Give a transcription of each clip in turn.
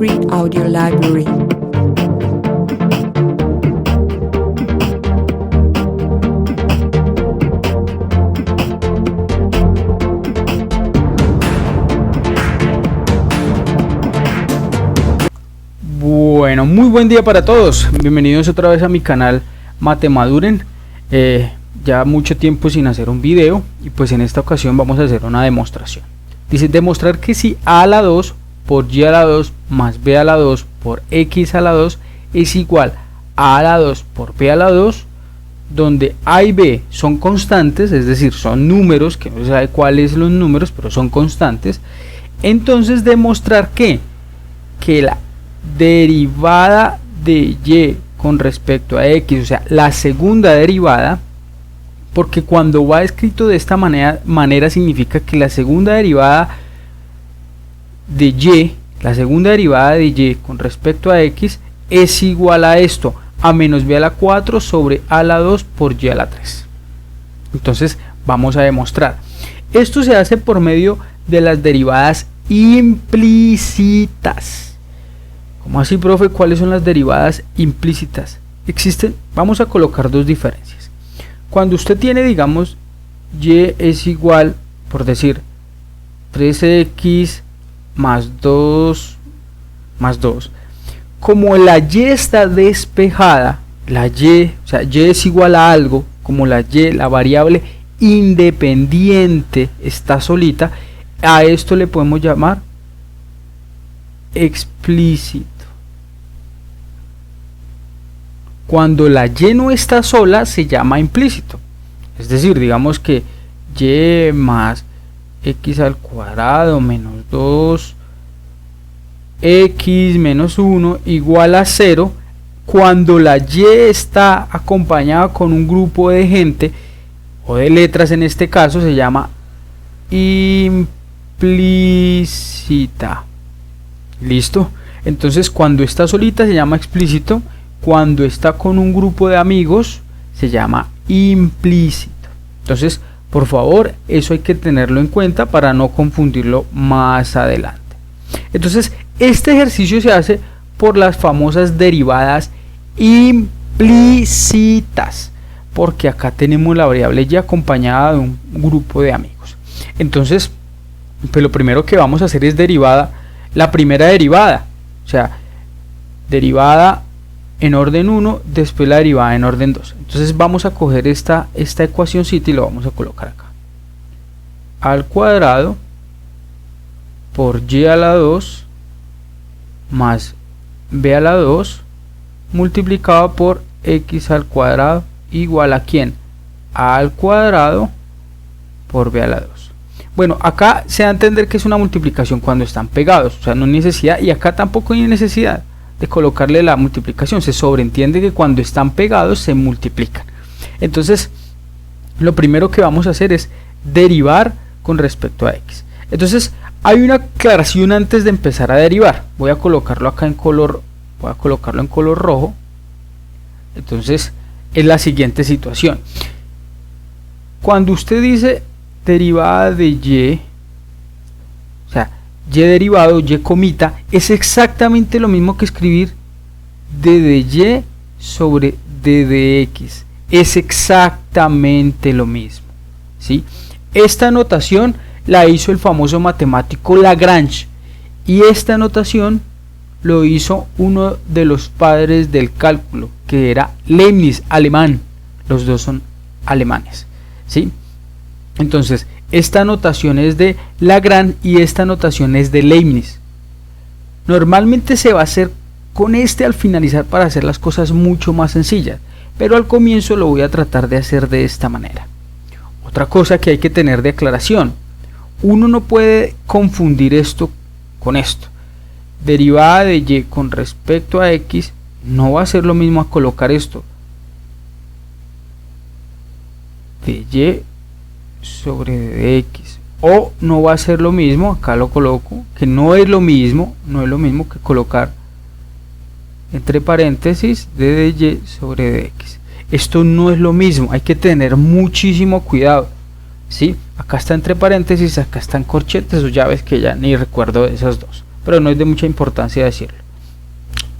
Free Audio Library. Bueno, muy buen día para todos. Bienvenidos otra vez a mi canal Matemaduren. Ya mucho tiempo sin hacer un video y pues en esta ocasión vamos a hacer una demostración. Dice demostrar que si a a la 2 por y a la 2 más b a la 2 por x a la 2 es igual a la 2 por b a la 2, donde a y b son constantes, es decir, son números, que no se sabe cuáles son los números, pero son constantes. Entonces demostrar que la derivada de y con respecto a x, o sea, la segunda derivada, porque cuando va escrito de esta manera significa que la segunda derivada de y con respecto a x es igual a esto, a menos b a la 4 sobre a la 2 por y a la 3. Entonces vamos a demostrar. Esto se hace por medio de las derivadas implícitas. ¿Cómo así, profe? ¿Cuáles son las derivadas implícitas? Existen, vamos a colocar dos diferencias. Cuando usted tiene, digamos, y es igual, por decir, 3x más 2 más 2. Como la y está despejada, la y, o sea, y es igual a algo, como la y, la variable independiente está solita, a esto le podemos llamar explícito. Cuando la y no está sola se llama implícito, es decir, digamos que y más x al cuadrado menos 2 x menos 1 igual a 0. Cuando la y está acompañada con un grupo de gente o de letras, en este caso se llama implícita. ¿Listo? Entonces cuando está solita se llama explícito, cuando está con un grupo de amigos se llama implícito. Entonces, por favor, eso hay que tenerlo en cuenta para no confundirlo más adelante. Entonces, este ejercicio se hace por las famosas derivadas implícitas, porque acá tenemos la variable y acompañada de un grupo de amigos. Entonces, pues lo primero que vamos a hacer es la primera derivada, o sea, derivada en orden 1, después la derivada en orden 2. Entonces vamos a coger esta ecuacióncita y lo vamos a colocar acá. Al cuadrado por y a la 2 más b a la 2 multiplicado por x al cuadrado igual a ¿quién? A al cuadrado por b a la 2. Bueno, acá se da a entender que es una multiplicación cuando están pegados, o sea, no hay necesidad, y acá tampoco hay necesidad de colocarle la multiplicación, se sobreentiende que cuando están pegados se multiplican. Entonces, lo primero que vamos a hacer es derivar con respecto a x. Entonces, hay una aclaración antes de empezar a derivar. Voy a colocarlo acá en color, voy a colocarlo en color rojo. Entonces, es la siguiente situación. Cuando usted dice derivada de y, o sea, y derivado, y comita, es exactamente lo mismo que escribir d de y sobre d de x. Es exactamente lo mismo, ¿sí? Esta notación la hizo el famoso matemático Lagrange, y esta notación lo hizo uno de los padres del cálculo, que era Leibniz, alemán. Los dos son alemanes, ¿sí? Entonces, esta notación es de Lagrange y esta notación es de Leibniz. Normalmente se va a hacer con al finalizar para hacer las cosas mucho más sencillas, pero al comienzo lo voy a tratar de hacer de esta manera. Otra cosa que hay que tener de aclaración: uno no puede confundir esto con esto. Derivada de y con respecto a x no va a ser lo mismo a colocar esto de y sobre de x, o no va a ser lo mismo, acá lo coloco, que no es lo mismo que colocar entre paréntesis de y sobre de x. Esto no es lo mismo, hay que tener muchísimo cuidado, ¿sí? Acá está entre paréntesis, acá están corchetes o llaves que ya ni recuerdo de esas dos. pero no es de mucha importancia decirlo.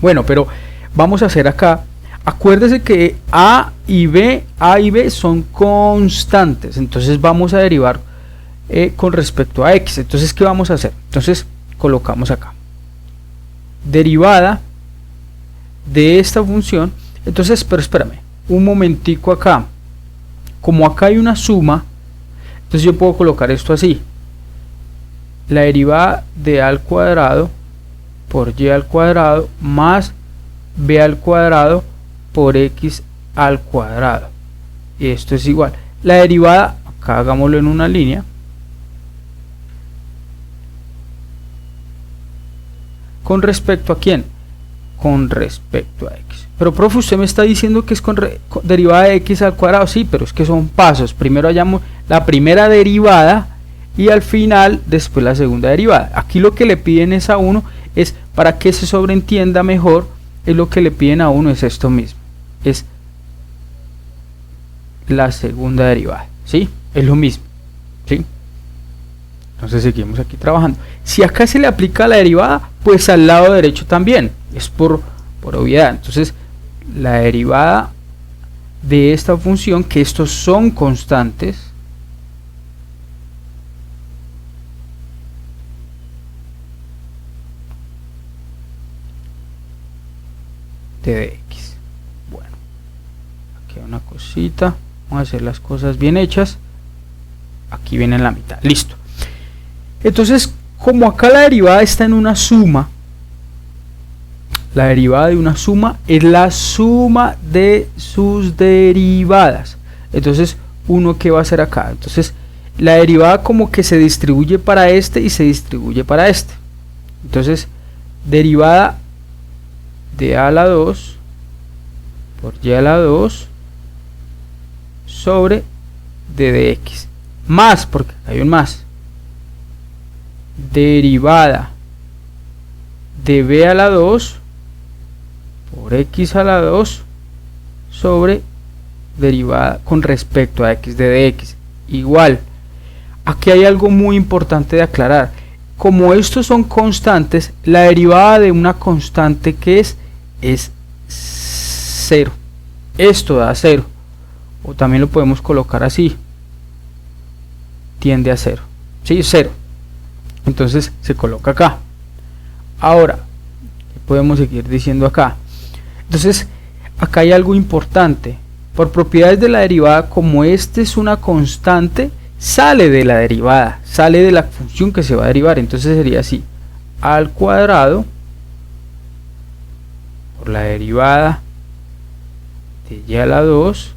Bueno, pero vamos a hacer acá, acuérdese que A y B son constantes, entonces vamos a derivar con respecto a X. Entonces, ¿qué vamos a hacer? Entonces, colocamos acá derivada de esta función. Entonces, pero espérame un momentico acá, como acá hay una suma, entonces yo puedo colocar esto así: la derivada de a al cuadrado por y al cuadrado más b al cuadrado por x al cuadrado, y esto es igual, la derivada, acá hagámoslo en una línea, ¿con respecto a quién? Con respecto a x. Pero profe, usted me está diciendo que es con derivada de x al cuadrado. Sí, pero es que son pasos, primero hallamos la primera derivada y al final después la segunda derivada. Aquí lo que le piden es a uno, es para que se sobreentienda mejor, es lo que le piden a uno es esto mismo, es la segunda derivada, ¿sí? Es lo mismo, ¿sí? Entonces seguimos aquí trabajando. Si acá se le aplica la derivada, pues al lado derecho también, es por obviedad. Entonces la derivada de esta función, que estos son constantes, de dx. Bueno, aquí hay una cosita, vamos a hacer las cosas bien hechas. Aquí viene en la mitad, listo. Entonces, como acá la derivada está en una suma, la derivada de una suma es la suma de sus derivadas. Entonces, uno que va a hacer acá, entonces la derivada como que se distribuye para este y se distribuye para este. Entonces, derivada de a a la 2 por y a la 2 sobre d dx, más, porque hay un más, derivada de b a la 2 por x a la 2 sobre derivada con respecto a x de dx. Igual, aquí hay algo muy importante de aclarar: como estos son constantes, la derivada de una constante que es 0. Esto da 0, o también lo podemos colocar así, tiende a 0, ¿sí? 0. Entonces se coloca acá. Ahora, ¿qué podemos seguir diciendo acá? Entonces, acá hay algo importante. Por propiedades de la derivada, como este es una constante, sale de la derivada, sale de la función que se va a derivar. Entonces sería así: a al cuadrado por la derivada de y a la 2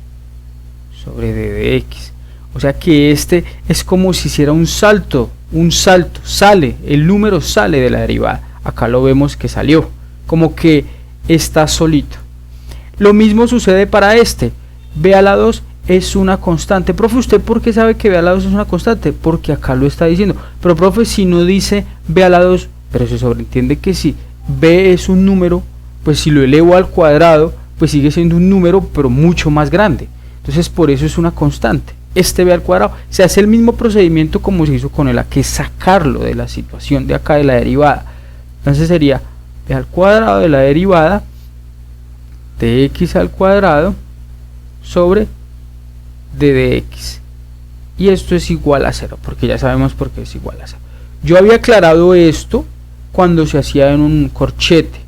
sobre d dx. O sea que este es como si hiciera un salto, sale, el número sale de la derivada. Acá lo vemos que salió, como que está solito. Lo mismo sucede para este, b a la 2 es una constante. Profe, ¿usted por qué sabe que b a la 2 es una constante? Porque acá lo está diciendo. Pero profe, si no dice b a la 2, pero se sobreentiende que si b es un número, pues si lo elevo al cuadrado, pues sigue siendo un número, pero mucho más grande. Entonces por eso es una constante. Este b al cuadrado, se hace el mismo procedimiento como se hizo con el a, que es sacarlo de la situación de acá de la derivada. Entonces sería b al cuadrado de la derivada de x al cuadrado sobre d dx, y esto es igual a 0, porque ya sabemos por qué es igual a 0. Yo había aclarado esto cuando se hacía en un corchete,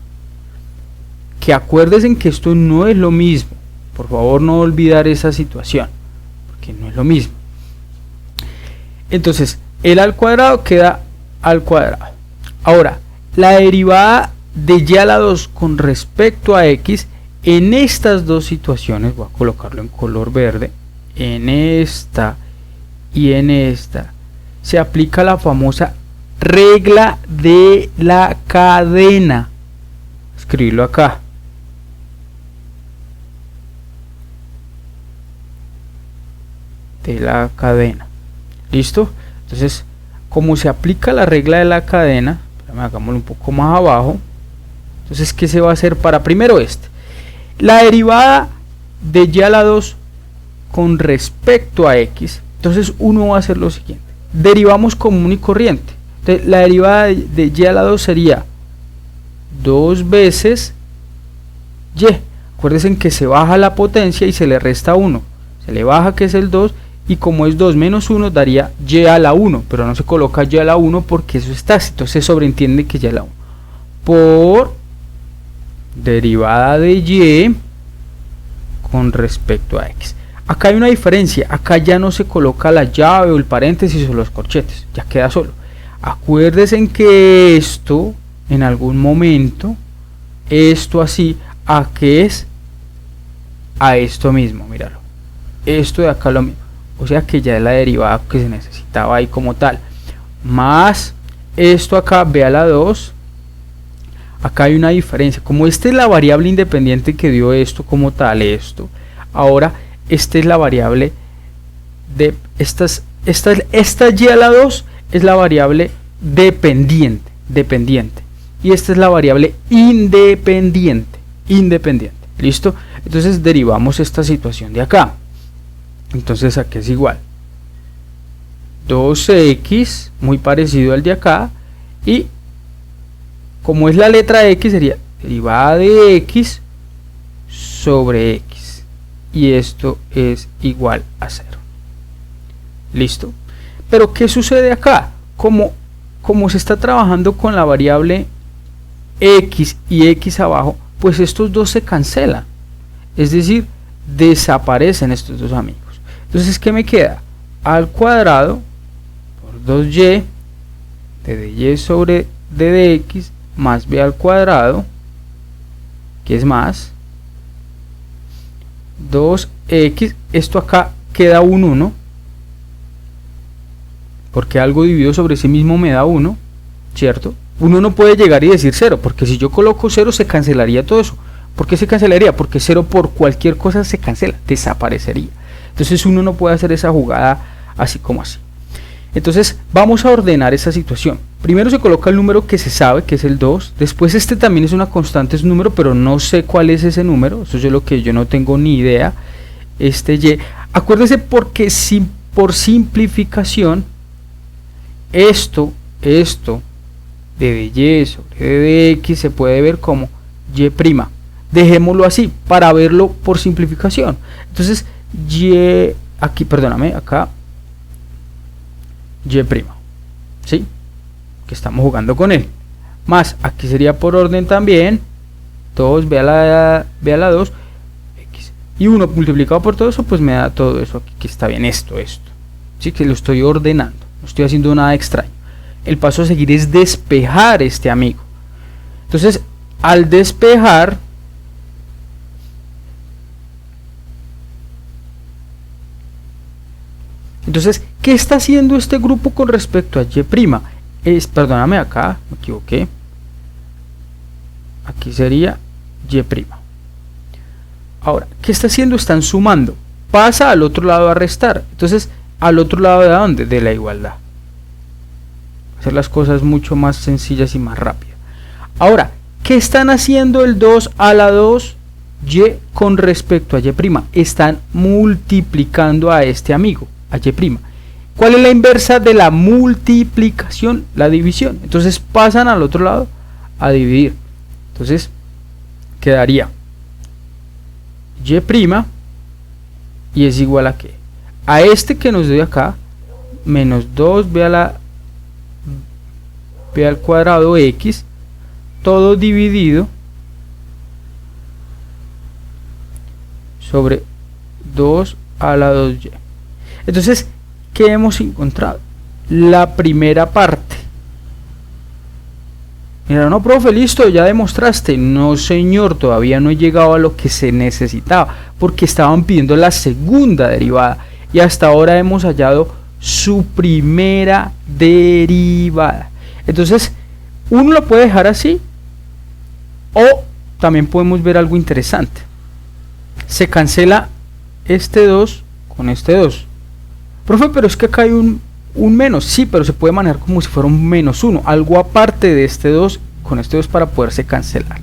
que acuérdense que esto no es lo mismo. Por favor, no olvidar esa situación, porque no es lo mismo. Entonces el al cuadrado queda al cuadrado. Ahora, la derivada de y a la 2 con respecto a x, en estas dos situaciones, voy a colocarlo en color verde, en esta y en esta, se aplica la famosa regla de la cadena. Escribirlo acá. De la cadena. ¿Listo? Entonces, como se aplica la regla de la cadena, hagámoslo un poco más abajo. Entonces, ¿qué se va a hacer para primero este? La derivada de y a la 2 con respecto a x. Entonces uno va a hacer lo siguiente: derivamos común y corriente. Entonces la derivada de y a la 2 sería 2 veces y. Acuérdense que se baja la potencia y se le resta 1. Se le baja, que es el 2, y como es 2 menos 1 daría y a la 1, pero no se coloca y a la 1 porque eso es tácito, se sobreentiende que y a la 1. Por derivada de y con respecto a x. Acá hay una diferencia, acá ya no se coloca la llave o el paréntesis o los corchetes, ya queda solo. Acuérdense que esto, en algún momento, esto así, ¿a qué es? A esto mismo, míralo. Esto de acá lo mismo. O sea que ya es la derivada que se necesitaba ahí como tal. Más esto acá, ve a la 2. Acá hay una diferencia. Como esta es la variable independiente que dio esto como tal, esto. Ahora, esta es la variable de esta y a la 2 es la variable dependiente. Y esta es la variable independiente. ¿Listo? Entonces derivamos esta situación de acá. Entonces aquí es igual 2x, muy parecido al de acá, y como es la letra x sería derivada de x sobre x, y esto es igual a 0. ¿Listo? Pero ¿qué sucede acá? Como se está trabajando con la variable x y x abajo, pues estos dos se cancelan, es decir, desaparecen estos dos amigos. Entonces, ¿qué me queda? Al cuadrado por 2y de dy sobre d de x más b al cuadrado, que es más 2x, esto acá queda un 1, porque algo dividido sobre sí mismo me da 1, ¿cierto? Uno no puede llegar y decir 0, porque si yo coloco 0 se cancelaría todo eso. ¿Por qué se cancelaría? Porque 0 por cualquier cosa se cancela, desaparecería. Entonces uno no puede hacer esa jugada así como así. Entonces vamos a ordenar esa situación. Primero se coloca el número que se sabe, que es el 2. Después este también es una constante, es un número, pero no sé cuál es ese número. Eso es lo que yo no tengo ni idea. Este y. Acuérdense porque por simplificación, esto de dy sobre d de x se puede ver como y'. Dejémoslo así para verlo por simplificación. Entonces y, aquí, perdóname, acá y', ¿sí? Que estamos jugando con él. Más, aquí sería por orden también 2, ve a la 2, x. Y 1 multiplicado por todo eso, pues me da todo eso aquí, que está bien, esto. Sí, que lo estoy ordenando, no estoy haciendo nada extraño. El paso a seguir es despejar este amigo. Entonces, al despejar, entonces, ¿qué está haciendo este grupo con respecto a y'? Perdóname, acá me equivoqué. Aquí sería y'. Ahora, ¿qué está haciendo? Están sumando. Pasa al otro lado a restar. Entonces, ¿al otro lado de dónde? De la igualdad. Hacer las cosas mucho más sencillas y más rápidas. Ahora, ¿qué están haciendo el 2 a la 2 y con respecto a y'? Están multiplicando a este amigo, a y'. ¿Cuál es la inversa de la multiplicación? La división. Entonces pasan al otro lado a dividir. Entonces quedaría y' y es igual a ¿qué? A este que nos dio acá, menos 2 b al cuadrado x, todo dividido sobre 2 a la 2y. Entonces, ¿qué hemos encontrado? La primera parte. Mira, no, profe, listo, ya demostraste. No, señor, todavía no he llegado a lo que se necesitaba, porque estaban pidiendo la segunda derivada, y hasta ahora hemos hallado su primera derivada. Entonces, uno lo puede dejar así, o también podemos ver algo interesante. Se cancela este 2 con este 2. Profe, pero es que acá hay un menos. Sí, pero se puede manejar como si fuera un menos 1, algo aparte de este 2 con este 2 para poderse cancelar.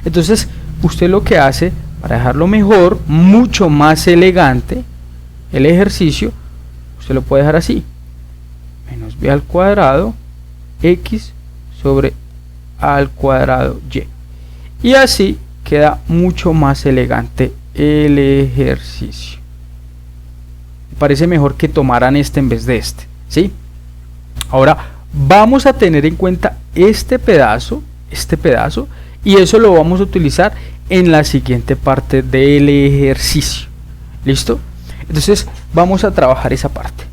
Entonces, usted lo que hace, para dejarlo mejor, mucho más elegante, el ejercicio, usted lo puede dejar así. Menos b al cuadrado x sobre a al cuadrado y. Y así queda mucho más elegante el ejercicio. Me parece mejor que tomaran este en vez de este, ¿sí? Ahora vamos a tener en cuenta este pedazo, y eso lo vamos a utilizar en la siguiente parte del ejercicio. ¿Listo? Entonces vamos a trabajar esa parte.